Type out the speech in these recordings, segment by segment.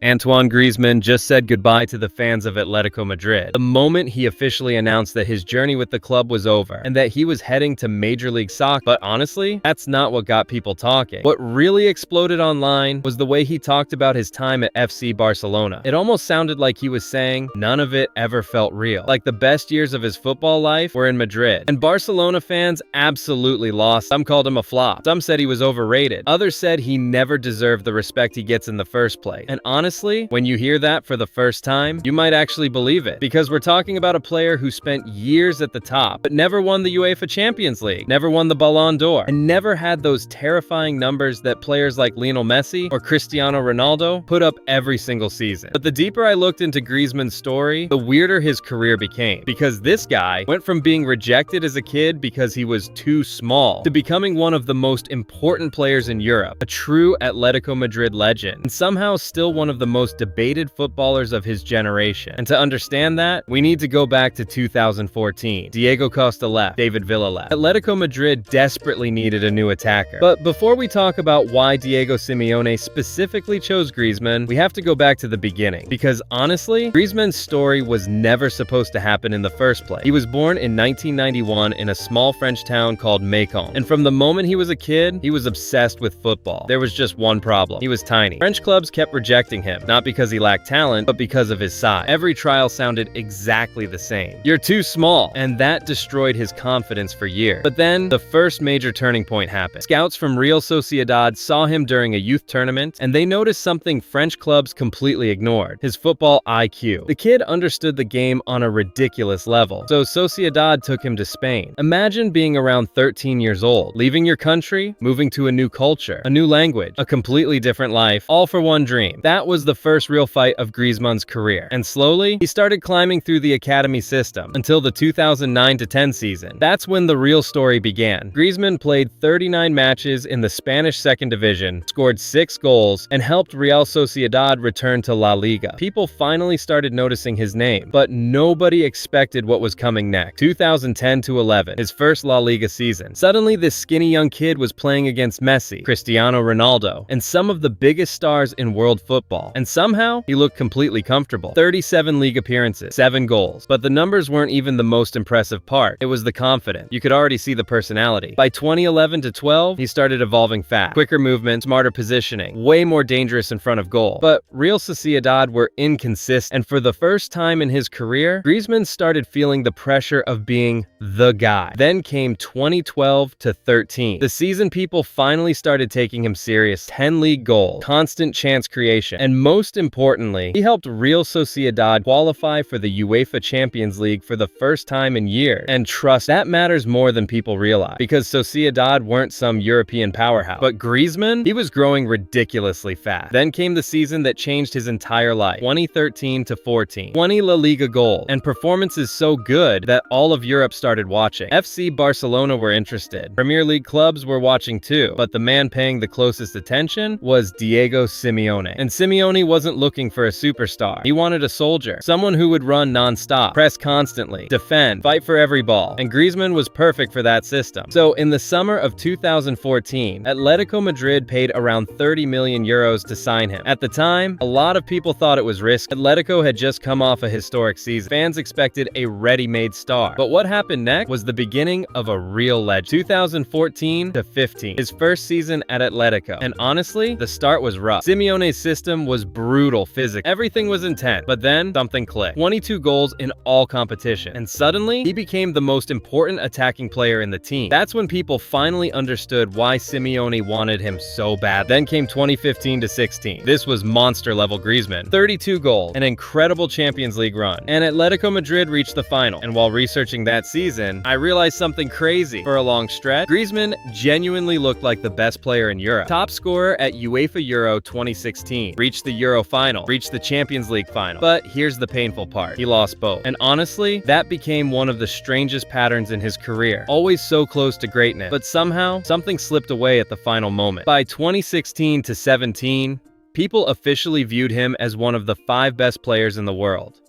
Antoine Griezmann just said goodbye to the fans of Atlético Madrid the moment he officially announced that his journey with the club was over and that he was heading to Major League Soccer. But honestly, that's not what got people talking. What really exploded online was the way he talked about his time at FC Barcelona. It almost sounded like he was saying none of it ever felt real. Like the best years of his football life were in Madrid. And Barcelona fans absolutely lost. Some called him a flop. Some said he was overrated. Others said he never deserved the respect he gets in the first place. And honestly, when you hear that for the first time, you might actually believe it. Because we're talking about a player who spent years at the top, but never won the UEFA Champions League, never won the Ballon d'Or, and never had those terrifying numbers that players like Lionel Messi or Cristiano Ronaldo put up every single season. But the deeper I looked into Griezmann's story, the weirder his career became. Because this guy went from being rejected as a kid because he was too small to becoming one of the most important players in Europe, a true Atlético Madrid legend, and somehow still one of the most debated footballers of his generation. And to understand that, we need to go back to 2014. Diego Costa left, David Villa left. Atlético Madrid desperately needed a new attacker. But before we talk about why Diego Simeone specifically chose Griezmann, we have to go back to the beginning. Because honestly, Griezmann's story was never supposed to happen in the first place. He was born in 1991 in a small French town called Macon. And from the moment he was a kid, he was obsessed with football. There was just one problem. He was tiny. French clubs kept rejecting him, not because he lacked talent, but because of his size. Every trial sounded exactly the same. You're too small, and that destroyed his confidence for years. But then, the first major turning point happened. Scouts from Real Sociedad saw him during a youth tournament, and they noticed something French clubs completely ignored: his football IQ. The kid understood the game on a ridiculous level, so Sociedad took him to Spain. Imagine being around 13 years old, leaving your country, moving to a new culture, a new language, a completely different life, all for one dream. That was the first real fight of Griezmann's career. And slowly, he started climbing through the academy system until the 2009-10 season. That's when the real story began. Griezmann played 39 matches in the Spanish second division, scored 6 goals, and helped Real Sociedad return to La Liga. People finally started noticing his name, but nobody expected what was coming next. 2010-11, his first La Liga season. Suddenly, this skinny young kid was playing against Messi, Cristiano Ronaldo, and some of the biggest stars in world football. And somehow, he looked completely comfortable. 37 league appearances, 7 goals. But the numbers weren't even the most impressive part. It was the confidence. You could already see the personality. By 2011-12, he started evolving fast. Quicker movement, smarter positioning, way more dangerous in front of goal. But Real Sociedad were inconsistent, and for the first time in his career, Griezmann started feeling the pressure of being the guy. Then came 2012-13. The season people finally started taking him serious. 10 league goals, constant chance creation, and most importantly, he helped Real Sociedad qualify for the UEFA Champions League for the first time in years. And trust, that matters more than people realize, because Sociedad weren't some European powerhouse. But Griezmann, he was growing ridiculously fast. Then came the season that changed his entire life, 2013-14. 20 La Liga goals, and performances so good that all of Europe started watching. FC Barcelona were interested. Premier League clubs were watching too, but the man paying the closest attention was Diego Simeone. And Simeone wasn't looking for a superstar. He wanted a soldier, someone who would run non-stop, press constantly, defend, fight for every ball. And Griezmann was perfect for that system. So in the summer of 2014, Atlético Madrid paid around 30 million euros to sign him. At the time, a lot of people thought it was risky. Atletico had just come off a historic season. Fans expected a ready-made star. But what happened next was the beginning of a real legend. 2014-15, his first season at Atletico. And honestly, the start was rough. Simeone's system was brutal physically. Everything was intense. But then, something clicked. 22 goals in all competition. And suddenly, he became the most important attacking player in the team. That's when people finally understood why Simeone wanted him so bad. Then came 2015-16. This was monster-level Griezmann. 32 goals, an incredible Champions League run. And Atlético Madrid reached the final. And while researching that season, I realized something crazy. For a long stretch, Griezmann genuinely looked like the best player in Europe. Top scorer at UEFA Euro 2016. Reached the Euro final. Reached the Champions League final. But here's the painful part. He lost both. And honestly, that became one of the strangest patterns in his career. Always so close to greatness. But somehow, something slipped away at the final moment. By 2016-17, people officially viewed him as one of the 5 best players in the world.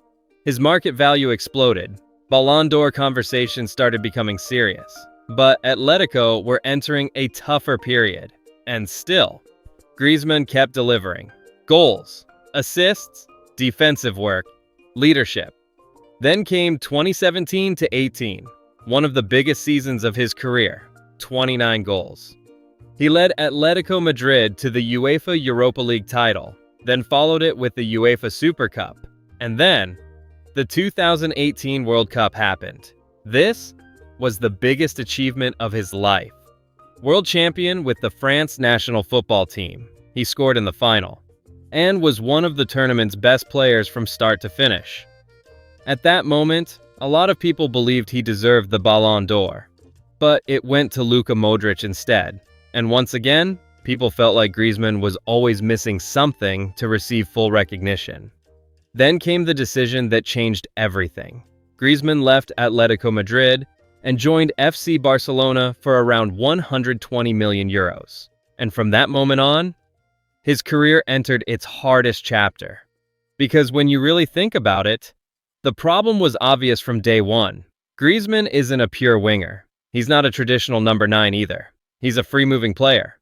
His market value exploded. Ballon d'Or conversations started becoming serious. But Atletico were entering a tougher period. And still, Griezmann kept delivering. Goals, assists, defensive work, leadership. Then came 2017 to 18, one of the biggest seasons of his career, 29 goals. He led Atletico Madrid to the UEFA Europa League title, then followed it with the UEFA Super Cup, and then the 2018 World Cup happened. This was the biggest achievement of his life. World champion with the France national football team, he scored in the final, and was one of the tournament's best players from start to finish. At that moment, a lot of people believed he deserved the Ballon d'Or, but it went to Luka Modric instead. And once again, people felt like Griezmann was always missing something to receive full recognition. Then came the decision that changed everything. Griezmann left Atletico Madrid and joined FC Barcelona for around 120 million euros. And from that moment on, his career entered its hardest chapter. Because when you really think about it, the problem was obvious from day one. Griezmann isn't a pure winger. He's not a traditional number 9 either. He's a free-moving player.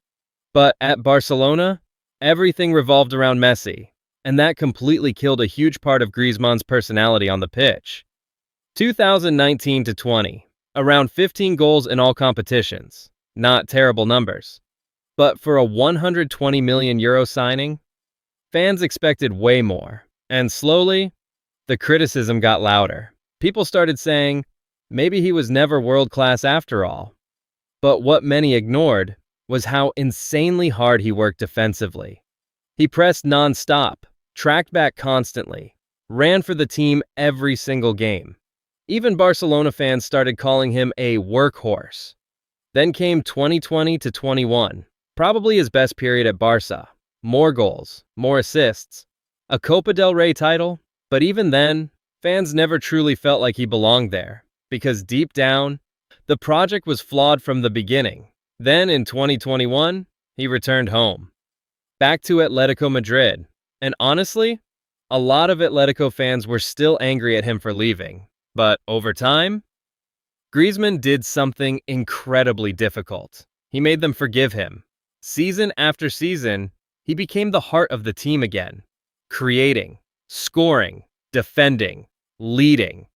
But at Barcelona, everything revolved around Messi, and that completely killed a huge part of Griezmann's personality on the pitch. 2019 to 20, around 15 goals in all competitions. Not terrible numbers. But for a 120 million euro signing, fans expected way more. And slowly, the criticism got louder. People started saying, maybe he was never world-class after all. But what many ignored was how insanely hard he worked defensively. He pressed non-stop, tracked back constantly, ran for the team every single game. Even Barcelona fans started calling him a workhorse. Then came 2020 to 21, probably his best period at Barca. More goals, more assists, a Copa del Rey title, but even then, fans never truly felt like he belonged there, because deep down, the project was flawed from the beginning. Then in 2021, he returned home, back to Atletico Madrid, and honestly, a lot of Atletico fans were still angry at him for leaving. But over time, Griezmann did something incredibly difficult. He made them forgive him. Season after season, he became the heart of the team again, creating, scoring, defending, leading.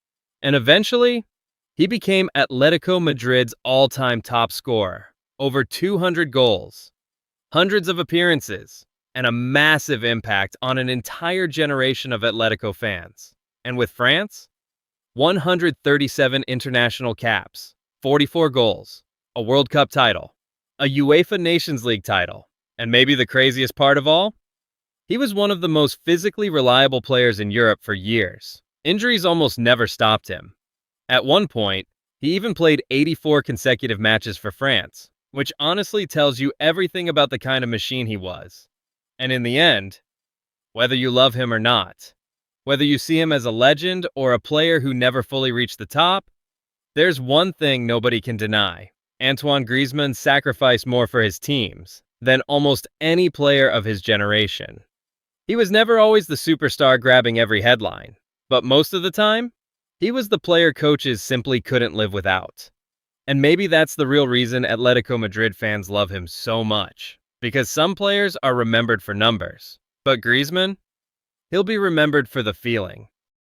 And eventually, he became Atletico Madrid's all-time top scorer, over 200 goals, hundreds of appearances, and a massive impact on an entire generation of Atletico fans. And with France, 137 international caps, 44 goals, a World Cup title, a UEFA Nations League title, and maybe the craziest part of all? He was one of the most physically reliable players in Europe for years. Injuries almost never stopped him. At one point, he even played 84 consecutive matches for France, which honestly tells you everything about the kind of machine he was. And in the end, whether you love him or not, whether you see him as a legend or a player who never fully reached the top, there's one thing nobody can deny. Antoine Griezmann sacrificed more for his teams than almost any player of his generation. He was never always the superstar grabbing every headline, but most of the time, he was the player coaches simply couldn't live without. And maybe that's the real reason Atletico Madrid fans love him so much, because some players are remembered for numbers, but Griezmann, he'll be remembered for the feeling.